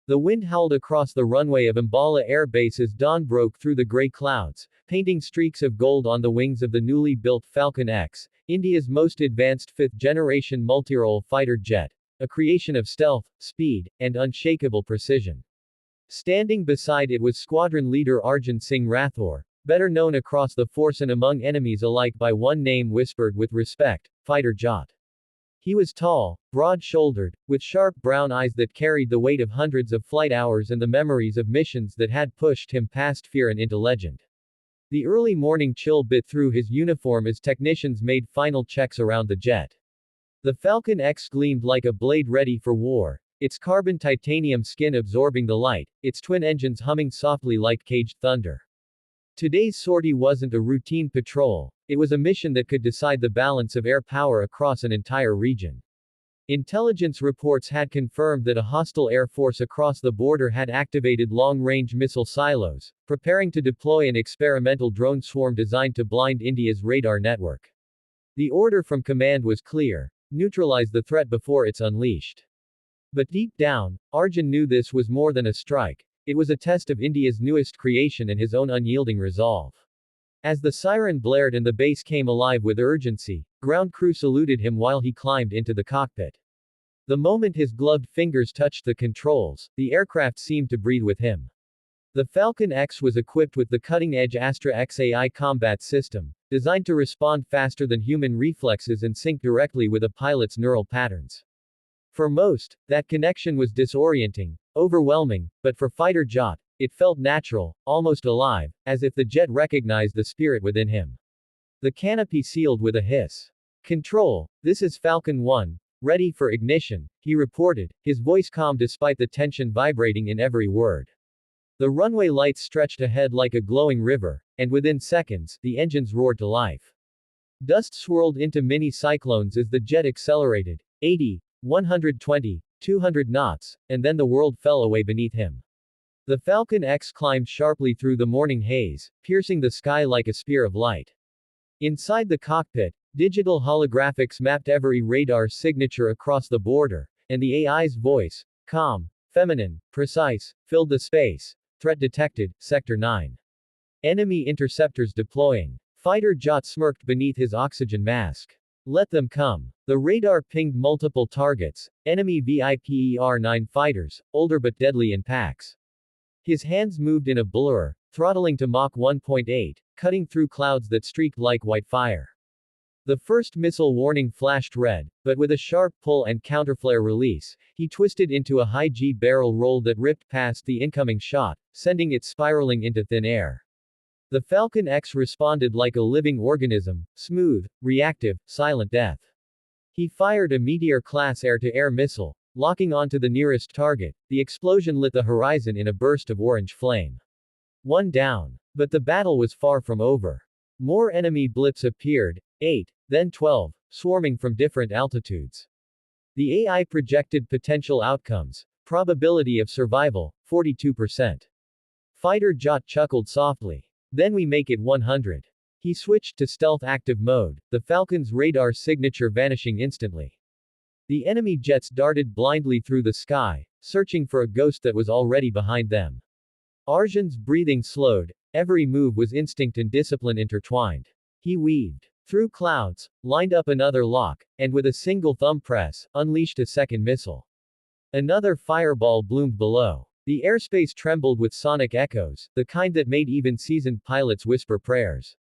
The wind howled across the runway of Ambala Air Base as dawn broke through the gray clouds, painting streaks of gold on the wings of the newly built Falcon-X, India's most advanced fifth-generation multirole fighter jet, a creation of stealth, speed, and unshakable precision. Standing beside it was squadron leader Arjun Singh Rathore, better known across the force and among enemies alike by one name whispered with respect, Fighter Jat. He was tall, broad-shouldered, with sharp brown eyes that carried the weight of hundreds of flight hours and the memories of missions that had pushed him past fear and into legend. The early morning chill bit through his uniform as technicians made final checks around the jet. The Falcon-X gleamed like a blade ready for war, its carbon titanium skin absorbing the light, its twin engines humming softly like caged thunder. Today's sortie wasn't a routine patrol, it was a mission that could decide the balance of air power across an entire region. Intelligence reports had confirmed that a hostile air force across the border had activated long-range missile silos, preparing to deploy an experimental drone swarm designed to blind India's radar network. The order from command was clear: neutralize the threat before it's unleashed. But deep down, Arjun knew this was more than a strike. It was a test of India's newest creation and his own unyielding resolve. As the siren blared and the base came alive with urgency, ground crew saluted him while he climbed into the cockpit. The moment his gloved fingers touched the controls, the aircraft seemed to breathe with him. The Falcon-X was equipped with the cutting-edge Astra-X AI combat system, designed to respond faster than human reflexes and sync directly with a pilot's neural patterns. For most, that connection was disorienting, overwhelming, but for Fighter Jat, it felt natural, almost alive, as if the jet recognized the spirit within him. The canopy sealed with a hiss. "Control, this is Falcon 1, ready for ignition," he reported, his voice calm despite the tension vibrating in every word. The runway lights stretched ahead like a glowing river, and within seconds, the engines roared to life. Dust swirled into mini cyclones as the jet accelerated, 80, 120, 200 knots, and then the world fell away beneath him. The Falcon-X climbed sharply through the morning haze, piercing the sky like a spear of light. Inside the cockpit, digital holographics mapped every radar signature across the border, and the AI's voice, calm, feminine, precise, filled the space. Threat detected, Sector 9. Enemy interceptors deploying. Fighter Jat smirked beneath his oxygen mask. Let them come. The radar pinged multiple targets, enemy VIPER-9 fighters, older but deadly in packs. His hands moved in a blur, throttling to Mach 1.8, cutting through clouds that streaked like white fire. The first missile warning flashed red, but with a sharp pull and counterflare release, he twisted into a high-G barrel roll that ripped past the incoming shot, sending it spiraling into thin air. The Falcon-X responded like a living organism, smooth, reactive, silent death. He fired a Meteor-class air-to-air missile, locking onto the nearest target. The explosion lit the horizon in a burst of orange flame. One down. But the battle was far from over. More enemy blips appeared, 8, then 12, swarming from different altitudes. The AI projected potential outcomes. Probability of survival, 42%. Fighter Jat chuckled softly. Then we make it 100. He switched to stealth active mode, the Falcon's radar signature vanishing instantly. The enemy jets darted blindly through the sky, searching for a ghost that was already behind them. Arjun's breathing slowed, every move was instinct and discipline intertwined. He weaved through clouds, lined up another lock, and with a single thumb press, unleashed a second missile. Another fireball bloomed below. The airspace trembled with sonic echoes, the kind that made even seasoned pilots whisper prayers.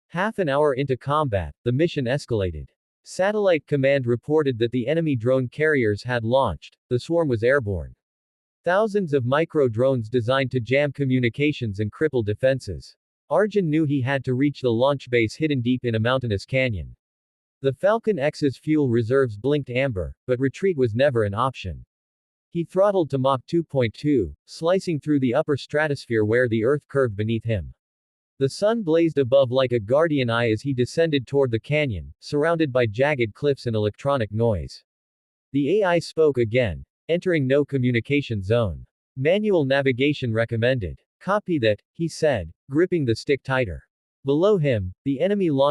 Half an hour into combat, the mission escalated. Satellite command reported that the enemy drone carriers had launched, the swarm was airborne. Thousands of micro-drones designed to jam communications and cripple defenses. Arjun knew he had to reach the launch base hidden deep in a mountainous canyon. The Falcon-X's fuel reserves blinked amber, but retreat was never an option. He throttled to Mach 2.2, slicing through the upper stratosphere where the Earth curved beneath him. The sun blazed above like a guardian eye as he descended toward the canyon, surrounded by jagged cliffs and electronic noise. The AI spoke again, entering no communication zone. Manual navigation recommended. Copy that, he said, gripping the stick tighter. Below him, the enemy launched